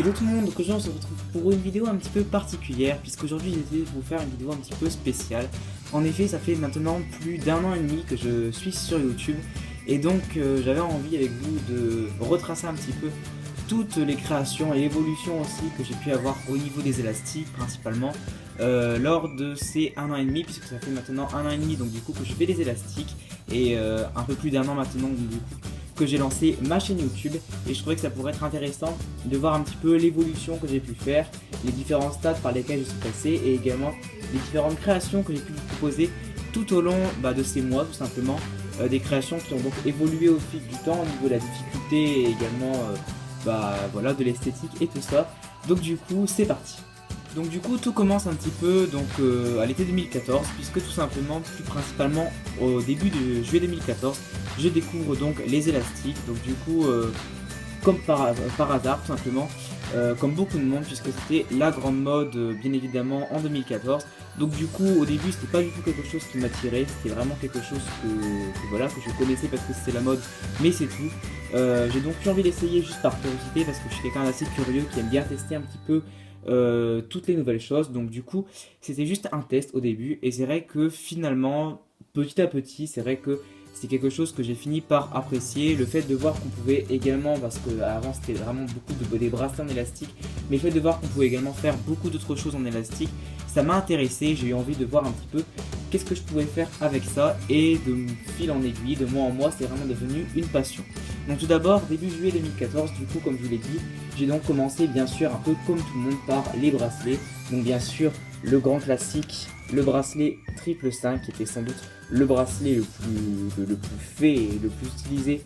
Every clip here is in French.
Hello tout le monde, donc aujourd'hui on se retrouve pour une vidéo un petit peu particulière puisqu'aujourd'hui j'ai décidé de vous faire une vidéo un petit peu spéciale. En effet, ça fait maintenant plus d'un an et demi que je suis sur YouTube et donc j'avais envie avec vous de retracer un petit peu toutes les créations et l'évolution aussi que j'ai pu avoir au niveau des élastiques principalement lors de ces un an et demi, puisque ça fait maintenant un an et demi donc du coup que je fais des élastiques et un peu plus d'un an maintenant donc, du coup que j'ai lancé ma chaîne YouTube, et je trouvais que ça pourrait être intéressant de voir un petit peu l'évolution que j'ai pu faire, les différents stades par lesquels je suis passé et également les différentes créations que j'ai pu vous proposer tout au long de ces mois tout simplement, des créations qui ont donc évolué au fil du temps au niveau de la difficulté et également voilà, de l'esthétique et tout ça. Donc du coup c'est parti. Donc du coup tout commence un petit peu donc à l'été 2014, puisque tout simplement, plus principalement au début de juillet 2014, je découvre donc les élastiques. Donc du coup comme par hasard tout simplement, comme beaucoup de monde, puisque c'était la grande mode bien évidemment en 2014. Donc du coup au début c'était pas du tout quelque chose qui m'attirait, c'était vraiment quelque chose voilà, que je connaissais parce que c'était la mode, mais c'est tout. J'ai donc eu envie d'essayer juste par curiosité, parce que je suis quelqu'un d'assez curieux qui aime bien tester un petit peu toutes les nouvelles choses. Donc du coup c'était juste un test au début, et c'est vrai que finalement petit à petit c'est vrai que c'est quelque chose que j'ai fini par apprécier, le fait de voir qu'on pouvait également, parce que avant c'était vraiment beaucoup des bracelets en élastique, mais le fait de voir qu'on pouvait également faire beaucoup d'autres choses en élastique, ça m'a intéressé. J'ai eu envie de voir un petit peu qu'est-ce que je pouvais faire avec ça, et de fil en aiguille, de mois en mois, c'est vraiment devenu une passion. Donc tout d'abord, début juillet 2014, du coup comme je vous l'ai dit, j'ai donc commencé bien sûr un peu comme tout le monde par les bracelets. Donc bien sûr le grand classique, le bracelet triple 5 qui était sans doute le bracelet le plus fait et le plus utilisé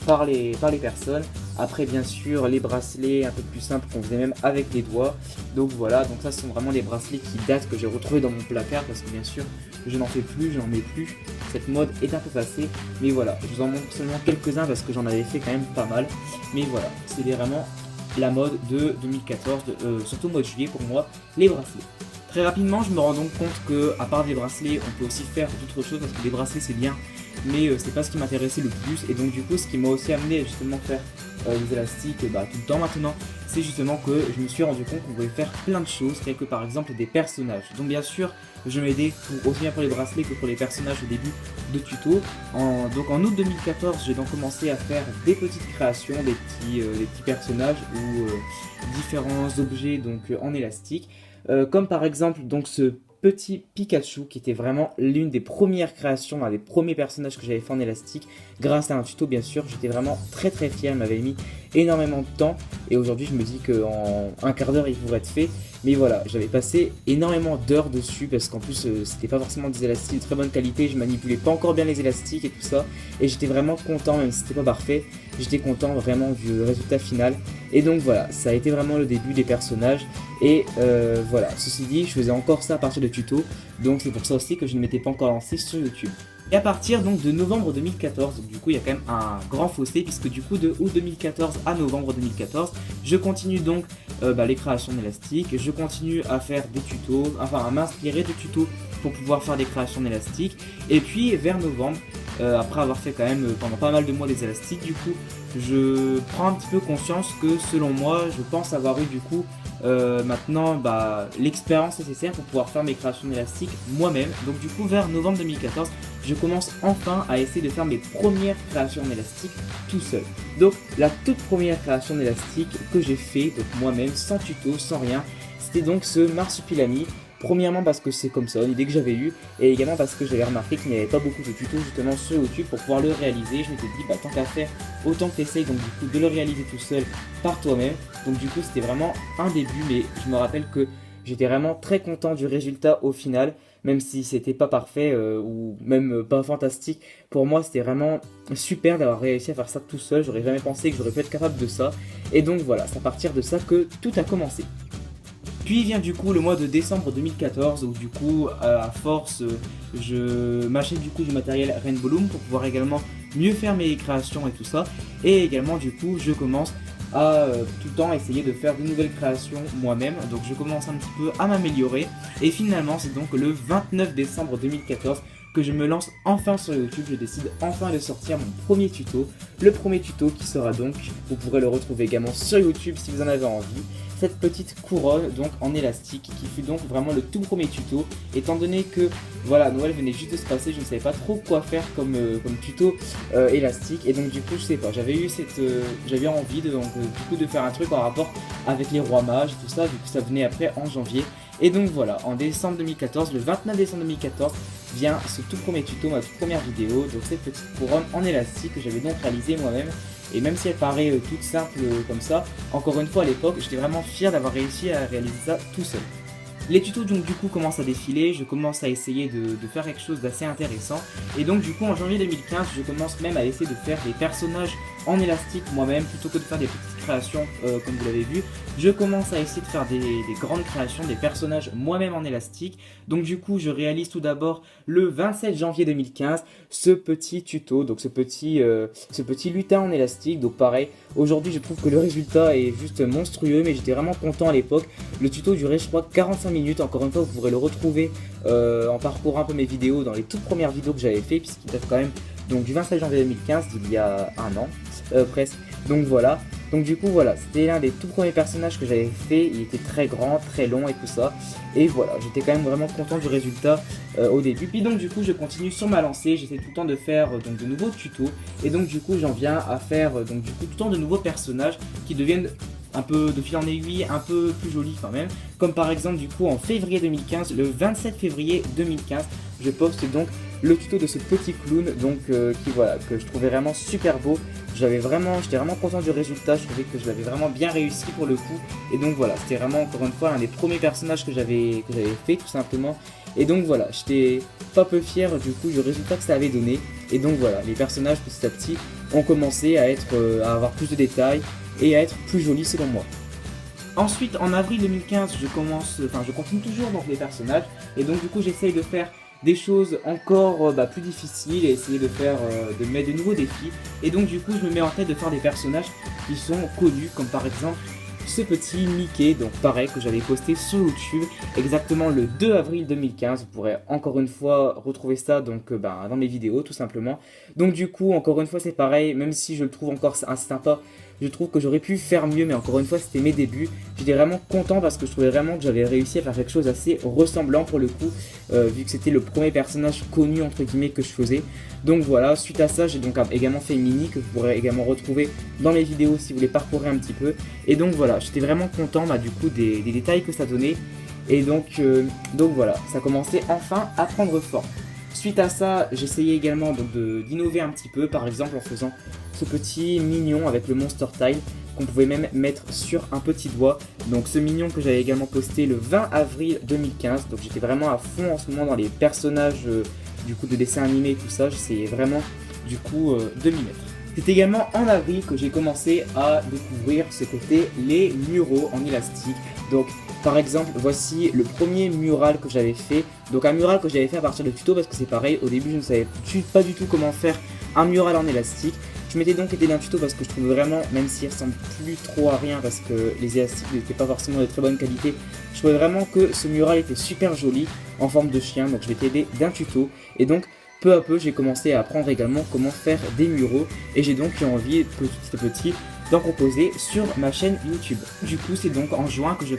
par les personnes. Après bien sûr les bracelets un peu plus simples qu'on faisait même avec les doigts. Donc voilà, donc ça ce sont vraiment les bracelets qui datent, que j'ai retrouvés dans mon placard, parce que bien sûr je n'en fais plus, je n'en mets plus, cette mode est un peu passée. Mais voilà, je vous en montre seulement quelques-uns parce que j'en avais fait quand même pas mal. Mais voilà, c'était vraiment la mode de 2014, surtout au mois de juillet pour moi, les bracelets. Très rapidement, je me rends donc compte que, à part des bracelets, on peut aussi faire d'autres choses, parce que les bracelets c'est bien, mais c'est pas ce qui m'intéressait le plus. Et donc du coup, ce qui m'a aussi amené à justement faire des élastiques tout le temps maintenant, c'est justement que je me suis rendu compte qu'on pouvait faire plein de choses, telles que par exemple des personnages. Donc bien sûr, je m'aidais aussi bien pour les bracelets que pour les personnages au début de tuto. Donc en août 2014, j'ai donc commencé à faire des petites créations, des petits personnages ou différents objets donc en élastique. Comme par exemple donc ce petit Pikachu qui était vraiment l'une des premières créations, l'un des premiers personnages que j'avais fait en élastique, grâce à un tuto bien sûr. J'étais vraiment très fier, il m'avait mis énormément de temps, et aujourd'hui je me dis qu'en un quart d'heure il pourrait être fait. Mais voilà, j'avais passé énormément d'heures dessus, parce qu'en plus c'était pas forcément des élastiques de très bonne qualité, je manipulais pas encore bien les élastiques et tout ça, et j'étais vraiment content, même si c'était pas parfait, j'étais content vraiment du résultat final. Et donc voilà, ça a été vraiment le début des personnages. Et voilà, ceci dit, je faisais encore ça à partir de tutos, donc c'est pour ça aussi que je ne m'étais pas encore lancé sur YouTube. Et à partir donc de novembre 2014, donc du coup il y a quand même un grand fossé, puisque du coup de août 2014 à novembre 2014, je continue donc les créations d'élastiques, je continue à faire des tutos, enfin à m'inspirer de tutos pour pouvoir faire des créations d'élastiques. Et puis vers novembre, après avoir fait quand même pendant pas mal de mois des élastiques, du coup je prends un petit peu conscience que selon moi, je pense avoir eu du coup maintenant l'expérience nécessaire pour pouvoir faire mes créations d'élastiques moi-même. Donc du coup vers novembre 2014, je commence enfin à essayer de faire mes premières créations d'élastiques tout seul. Donc la toute première création d'élastique que j'ai fait donc moi-même, sans tuto, sans rien, c'était donc ce Marsupilami. Premièrement parce que c'est comme ça, l'idée que j'avais eue, et également parce que j'avais remarqué qu'il n'y avait pas beaucoup de tutos justement sur YouTube pour pouvoir le réaliser. Je m'étais dit tant qu'à faire, autant que tu essayes donc du coup de le réaliser tout seul par toi-même. Donc du coup c'était vraiment un début, mais je me rappelle que j'étais vraiment très content du résultat au final, même si c'était pas parfait ou même pas fantastique. Pour moi c'était vraiment super d'avoir réussi à faire ça tout seul, j'aurais jamais pensé que j'aurais pu être capable de ça. Et donc voilà, c'est à partir de ça que tout a commencé. Puis vient du coup le mois de décembre 2014, où du coup à force je m'achète du coup du matériel Rainbow Loom pour pouvoir également mieux faire mes créations et tout ça. Et également du coup je commence à tout le temps essayer de faire de nouvelles créations moi-même. Donc je commence un petit peu à m'améliorer, et finalement c'est donc le 29 décembre 2014 que je me lance enfin sur YouTube. Je décide enfin de sortir mon premier tuto. Le premier tuto qui sera donc, vous pourrez le retrouver également sur YouTube si vous en avez envie, cette petite couronne donc en élastique qui fut donc vraiment le tout premier tuto, étant donné que voilà, Noël venait juste de se passer, je ne savais pas trop quoi faire comme tuto élastique, et donc du coup je sais pas, j'avais envie de, donc, du coup de faire un truc en rapport avec les rois mages et tout ça, vu que ça venait après en janvier. Et donc voilà, en décembre 2014, le 29 décembre 2014, vient ce tout premier tuto, ma toute première vidéo, donc cette petite couronne en élastique que j'avais donc réalisée moi-même. Et même si elle paraît toute simple comme ça, encore une fois à l'époque, j'étais vraiment fier d'avoir réussi à réaliser ça tout seul. Les tutos donc du coup commencent à défiler, je commence à essayer de faire quelque chose d'assez intéressant. Et donc du coup en janvier 2015, je commence même à essayer de faire des personnages en élastique moi-même, plutôt que de faire des petites créations comme vous l'avez vu. Je commence à essayer de faire des grandes créations, des personnages moi-même en élastique. Donc du coup je réalise tout d'abord le 27 janvier 2015 ce petit tuto, donc ce petit lutin en élastique. Donc pareil, aujourd'hui je trouve que le résultat est juste monstrueux, mais j'étais vraiment content à l'époque. Le tuto durait je crois 45 minutes, encore une fois vous pourrez le retrouver en parcourant un peu mes vidéos dans les toutes premières vidéos que j'avais fait, puisqu'il date quand même donc du 27 janvier 2015, d'il y a un an presque. Donc voilà, donc du coup voilà, c'était l'un des tout premiers personnages que j'avais fait, il était très grand, très long et tout ça, et voilà, j'étais quand même vraiment content du résultat au début. Puis donc du coup je continue sur ma lancée, j'essaie tout le temps de faire donc de nouveaux tutos, et donc du coup j'en viens à faire donc du coup tout le temps de nouveaux personnages qui deviennent un peu de fil en aiguille, un peu plus jolis quand même, comme par exemple du coup en février 2015, le 27 février 2015, je poste donc le tuto de ce petit clown, donc qui voilà, que je trouvais vraiment super beau. J'étais vraiment content du résultat, je trouvais que je l'avais vraiment bien réussi pour le coup. Et donc voilà, c'était vraiment encore une fois un des premiers personnages que j'avais fait tout simplement. Et donc voilà, j'étais pas peu fier du coup du résultat que ça avait donné. Et donc voilà, les personnages petit à petit ont commencé à à avoir plus de détails et à être plus jolis selon moi. Ensuite, en avril 2015, je continue toujours donc les personnages, et donc du coup j'essaye de faire des choses encore plus difficiles et essayer de mettre de nouveaux défis. Et donc du coup je me mets en tête de faire des personnages qui sont connus, comme par exemple ce petit Mickey, donc pareil, que j'avais posté sur YouTube exactement le 2 avril 2015. Vous pourrez encore une fois retrouver ça donc dans mes vidéos tout simplement. Donc du coup encore une fois c'est pareil, même si je le trouve encore assez sympa, je trouve que j'aurais pu faire mieux, mais encore une fois c'était mes débuts. J'étais vraiment content parce que je trouvais vraiment que j'avais réussi à faire quelque chose assez ressemblant pour le coup, vu que c'était le premier personnage connu entre guillemets que je faisais. Donc voilà, suite à ça j'ai donc également fait une mini que vous pourrez également retrouver dans mes vidéos si vous voulez parcourir un petit peu. Et donc voilà, j'étais vraiment content du coup des détails que ça donnait. Et donc voilà, ça commençait enfin à prendre forme. Suite à ça, j'essayais également d'innover un petit peu, par exemple en faisant ce petit mignon avec le Monster Tile qu'on pouvait même mettre sur un petit doigt. Donc ce mignon que j'avais également posté le 20 avril 2015. Donc j'étais vraiment à fond en ce moment dans les personnages du coup de dessins animés et tout ça. J'essayais vraiment du coup de m'y mettre. C'est également en avril que j'ai commencé à découvrir ce qu'étaient les muraux en élastique. Donc par exemple, voici le premier mural que j'avais fait. Donc un mural que j'avais fait à partir de tuto, parce que c'est pareil, au début je ne savais pas du tout comment faire un mural en élastique. Je m'étais donc aidé d'un tuto parce que je trouvais vraiment, même s'il ressemble plus trop à rien parce que les élastiques n'étaient pas forcément de très bonne qualité, je trouvais vraiment que ce mural était super joli en forme de chien. Donc je m'étais aidé d'un tuto, et donc peu à peu j'ai commencé à apprendre également comment faire des muraux, et j'ai donc eu envie petit à petit d'en proposer sur ma chaîne YouTube. Du coup c'est donc en juin que je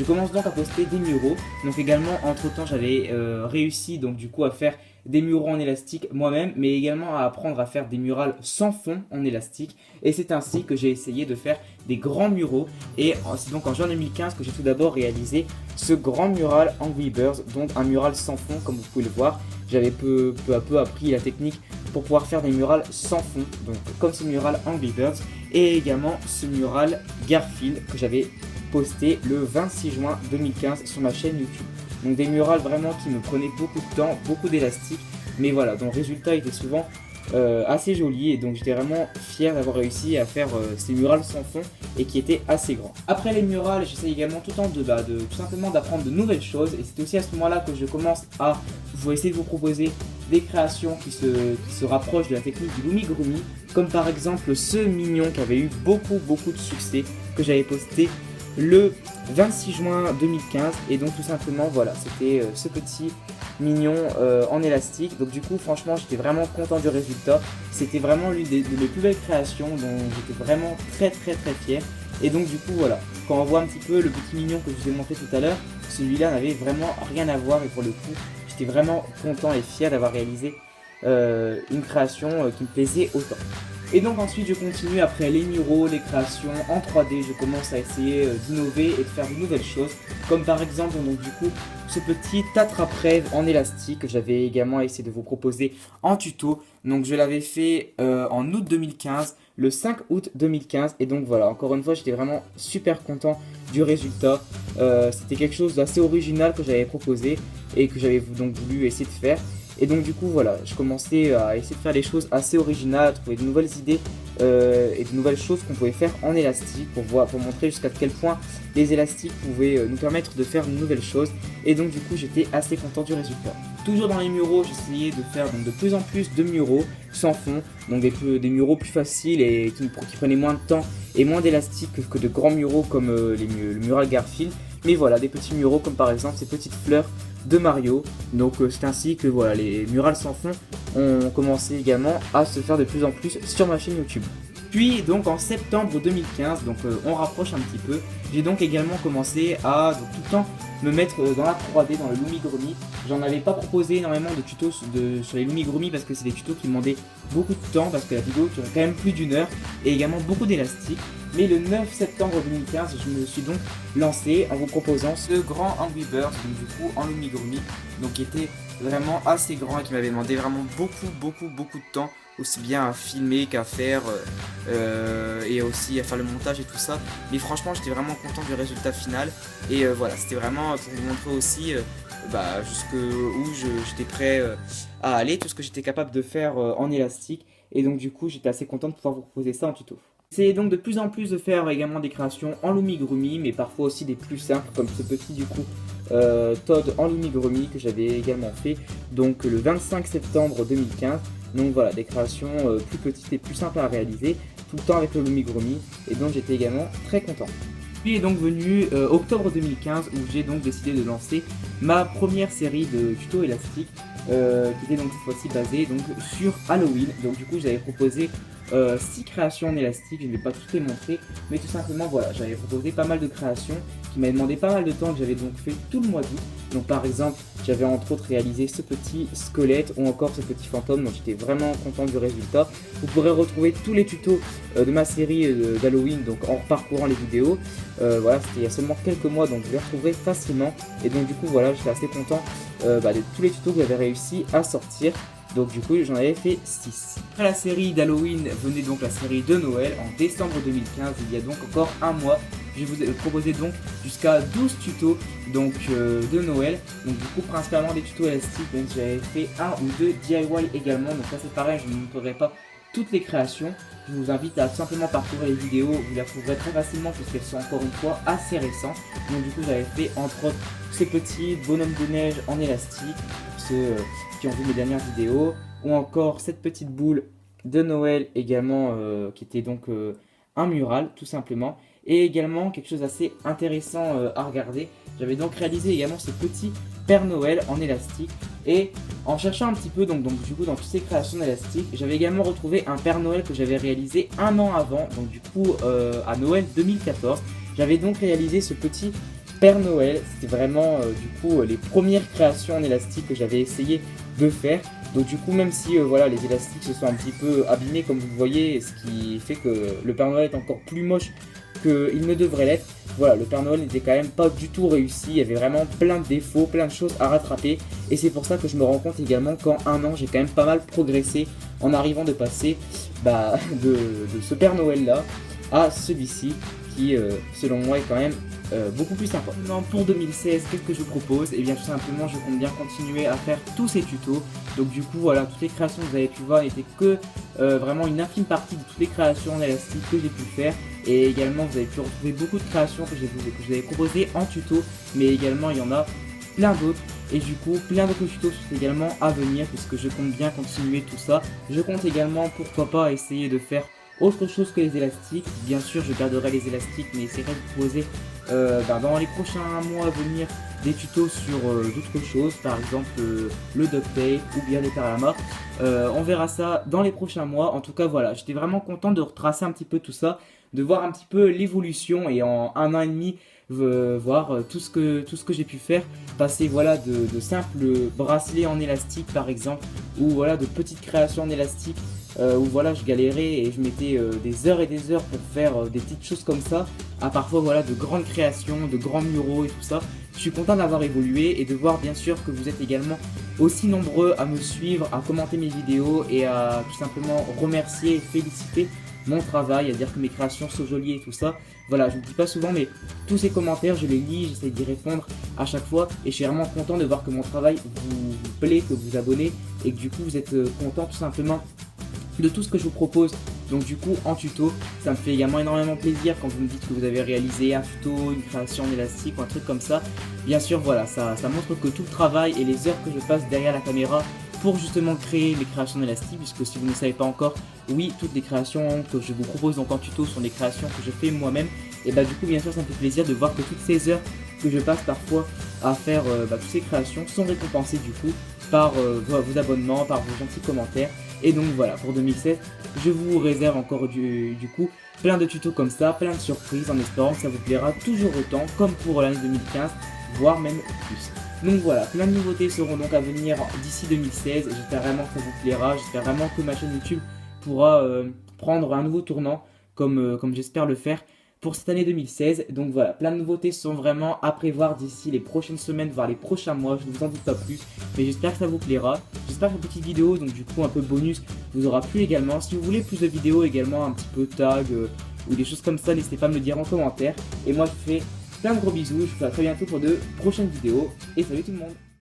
commence donc à poster des muraux. Donc également entre temps j'avais réussi donc du coup à faire des muraux en élastique moi-même, mais également à apprendre à faire des murals sans fond en élastique, et c'est ainsi que j'ai essayé de faire des grands muraux. Et c'est donc en juin 2015 que j'ai tout d'abord réalisé ce grand mural Angry Birds, donc un mural sans fond comme vous pouvez le voir. J'avais peu à peu appris la technique pour pouvoir faire des murals sans fond, donc comme ce mural Angry Birds, et également ce mural Garfield que j'avais posté le 26 juin 2015 sur ma chaîne YouTube. Donc des murals vraiment qui me prenaient beaucoup de temps, beaucoup d'élastique, mais voilà, dont le résultat était souvent assez joli, et donc j'étais vraiment fier d'avoir réussi à faire ces murals sans fond et qui étaient assez grands. Après les murals, j'essaie également tout le temps tout simplement d'apprendre de nouvelles choses, et c'est aussi à ce moment-là que je commence à essayer de vous proposer des créations qui se rapprochent de la technique du Lumigurumi, comme par exemple ce mignon qui avait eu beaucoup de succès, que j'avais posté le 26 juin 2015, et donc tout simplement voilà, c'était ce petit mignon en élastique. Donc du coup franchement j'étais vraiment content du résultat. C'était vraiment l'une de mes plus belles créations dont j'étais vraiment très fier. Et donc du coup voilà, quand on voit un petit peu le petit mignon que je vous ai montré tout à l'heure, celui-là n'avait vraiment rien à voir et pour le coup j'étais vraiment content et fier d'avoir réalisé une création qui me plaisait autant. Et donc ensuite je continue après les muraux, les créations en 3D, je commence à essayer d'innover et de faire de nouvelles choses, comme par exemple donc du coup ce petit attrape-rêve en élastique que j'avais également essayé de vous proposer en tuto. Donc je l'avais fait en août 2015, le 5 août 2015, et donc voilà, encore une fois j'étais vraiment super content du résultat. C'était quelque chose d'assez original que j'avais proposé et que j'avais donc voulu essayer de faire. Et donc du coup voilà, je commençais à essayer de faire des choses assez originales, à trouver de nouvelles idées et de nouvelles choses qu'on pouvait faire en élastique pour montrer jusqu'à quel point les élastiques pouvaient nous permettre de faire de nouvelles choses. Et donc du coup j'étais assez content du résultat. Toujours dans les muraux, j'essayais de faire donc, de plus en plus de muraux sans fond, donc des muraux plus faciles et qui prenaient moins de temps et moins d'élastique que de grands muraux comme le mural Garfield. Mais voilà, des petits muraux comme par exemple ces petites fleurs de Mario. Donc c'est ainsi que voilà, les murals sans fond ont commencé également à se faire de plus en plus sur ma chaîne YouTube. Puis donc en septembre 2015, donc on rapproche un petit peu, j'ai donc également commencé à donc, tout le temps me mettre dans la 3D, dans le Lumigurumi. J'en avais pas proposé énormément de tutos sur les Lumigurumi parce que c'est des tutos qui demandaient beaucoup de temps, parce que la vidéo durait quand même plus d'une heure et également beaucoup d'élastique. Mais le 9 septembre 2015, je me suis donc lancé en vous proposant ce grand Angry Birds, donc du coup en Lumigurumi, donc qui était vraiment assez grand et qui m'avait demandé vraiment beaucoup de temps, aussi bien à filmer qu'à faire et aussi à faire le montage et tout ça. Mais franchement j'étais vraiment content du résultat final et voilà, c'était vraiment pour vous montrer aussi jusqu'où j'étais prêt à aller, tout ce que j'étais capable de faire en élastique. Et donc du coup j'étais assez content de pouvoir vous proposer ça en tuto. J'essayais donc de plus en plus de faire également des créations en Lumigurumi, mais parfois aussi des plus simples comme ce petit du coup Todd en Lumigurumi que j'avais également fait donc le 25 septembre 2015. Donc voilà, des créations plus petites et plus simples à réaliser, tout le temps avec le Lumigurumi, et donc j'étais également très content. Puis est donc venu octobre 2015 où j'ai donc décidé de lancer ma première série de tutos élastiques qui était donc cette fois-ci basée donc sur Halloween. Donc du coup j'avais proposé 6 créations en élastique, je ne vais pas toutes les montrer, mais tout simplement voilà, j'avais proposé pas mal de créations qui m'avaient demandé pas mal de temps, que j'avais donc fait tout le mois d'août. Donc par exemple, j'avais entre autres réalisé ce petit squelette ou encore ce petit fantôme, donc j'étais vraiment content du résultat. Vous pourrez retrouver tous les tutos de ma série d'Halloween donc en parcourant les vidéos. Voilà, c'était il y a seulement quelques mois, donc vous les retrouverez facilement. Et donc du coup voilà, j'étais assez content de tous les tutos que j'avais réussi à sortir. Donc du coup j'en avais fait 6. Après la série d'Halloween venait donc la série de Noël en décembre 2015, il y a donc encore un mois. Je vous ai proposé donc jusqu'à 12 tutos donc, de Noël. Donc du coup principalement des tutos élastiques, donc j'avais fait un ou deux DIY également. Donc ça c'est pareil, je ne montrerai pas toutes les créations. Je vous invite à simplement parcourir les vidéos, vous les trouverez très facilement puisqu'elles sont encore une fois assez récentes. Donc du coup j'avais fait entre autres ces petits bonhommes de neige en élastique, pour ceux qui ont vu mes dernières vidéos, ou encore cette petite boule de Noël également qui était donc un mural tout simplement, et également quelque chose d'assez intéressant à regarder. J'avais donc réalisé également ce petit Père Noël en élastique, et en cherchant un petit peu donc du coup dans toutes ces créations d'élastique, j'avais également retrouvé un Père Noël que j'avais réalisé un an avant, donc du coup à Noël 2014. J'avais donc réalisé ce petit Père Noël, c'était vraiment du coup les premières créations en élastique que j'avais essayé de faire. Donc du coup même si voilà, les élastiques se sont un petit peu abîmés comme vous le voyez, ce qui fait que le Père Noël est encore plus moche qu'il ne devrait l'être. Voilà, le Père Noël n'était quand même pas du tout réussi, il y avait vraiment plein de défauts, plein de choses à rattraper. Et c'est pour ça que je me rends compte également qu'en un an j'ai quand même pas mal progressé en arrivant de passer de ce Père Noël là à celui-ci qui selon moi est quand même beaucoup plus sympa. Maintenant pour 2016, qu'est-ce que je vous propose? Et bien tout simplement je compte bien continuer à faire tous ces tutos. Donc du coup voilà, toutes les créations que vous avez pu voir n'étaient que vraiment une infime partie de toutes les créations en élastique que j'ai pu faire. Et également vous avez pu retrouver beaucoup de créations que je vous avais proposées en tuto, mais également il y en a plein d'autres. Et du coup plein d'autres tutos sont également à venir puisque je compte bien continuer tout ça. Je compte également pourquoi pas essayer de faire autre chose que les élastiques. Bien sûr je garderai les élastiques, mais essaierai de proposer dans les prochains mois à venir des tutos sur d'autres choses, par exemple le duct tape ou bien les parallamas. On verra ça dans les prochains mois. En tout cas voilà, j'étais vraiment content de retracer un petit peu tout ça, de voir un petit peu l'évolution et en 1 an et demi voir tout ce que j'ai pu faire, passer voilà de simples bracelets en élastique par exemple, ou voilà de petites créations en élastique où voilà je galérais et je mettais des heures et des heures pour faire des petites choses comme ça, à parfois voilà de grandes créations, de grands muraux et tout ça. Je suis content d'avoir évolué et de voir bien sûr que vous êtes également aussi nombreux à me suivre, à commenter mes vidéos et à tout simplement remercier et féliciter mon travail, à dire que mes créations sont jolies et tout ça. Voilà, je ne le dis pas souvent, mais tous ces commentaires, je les lis, j'essaie d'y répondre à chaque fois. Et je suis vraiment content de voir que mon travail vous plaît, que vous vous abonnez et que du coup vous êtes content tout simplement de tout ce que je vous propose. Donc du coup en tuto, ça me fait également énormément plaisir quand vous me dites que vous avez réalisé un tuto, une création en élastique ou un truc comme ça. Bien sûr voilà, ça montre que tout le travail et les heures que je passe derrière la caméra pour justement créer les créations en élastique, puisque si vous ne le savez pas encore, oui, toutes les créations que je vous propose donc en tuto sont des créations que je fais moi-même. Et bah du coup bien sûr ça me fait plaisir de voir que toutes ces heures que je passe parfois à faire toutes ces créations sont récompensées du coup par vos abonnements, par vos gentils commentaires. Et donc voilà, pour 2016, je vous réserve encore du coup plein de tutos comme ça, plein de surprises en espérant que ça vous plaira toujours autant comme pour l'année 2015, voire même plus. Donc voilà, plein de nouveautés seront donc à venir d'ici 2016, j'espère vraiment que ça vous plaira, j'espère vraiment que ma chaîne YouTube pourra prendre un nouveau tournant comme j'espère le faire pour cette année 2016. Donc voilà, plein de nouveautés sont vraiment à prévoir d'ici les prochaines semaines, voire les prochains mois, je ne vous en dis pas plus, mais j'espère que ça vous plaira. J'espère que cette petite vidéo, donc du coup un peu bonus, vous aura plu également. Si vous voulez plus de vidéos également, un petit peu tag ou des choses comme ça, n'hésitez pas à me le dire en commentaire. Et moi je vous fais plein de gros bisous, je vous fais à très bientôt pour de prochaines vidéos, et salut tout le monde.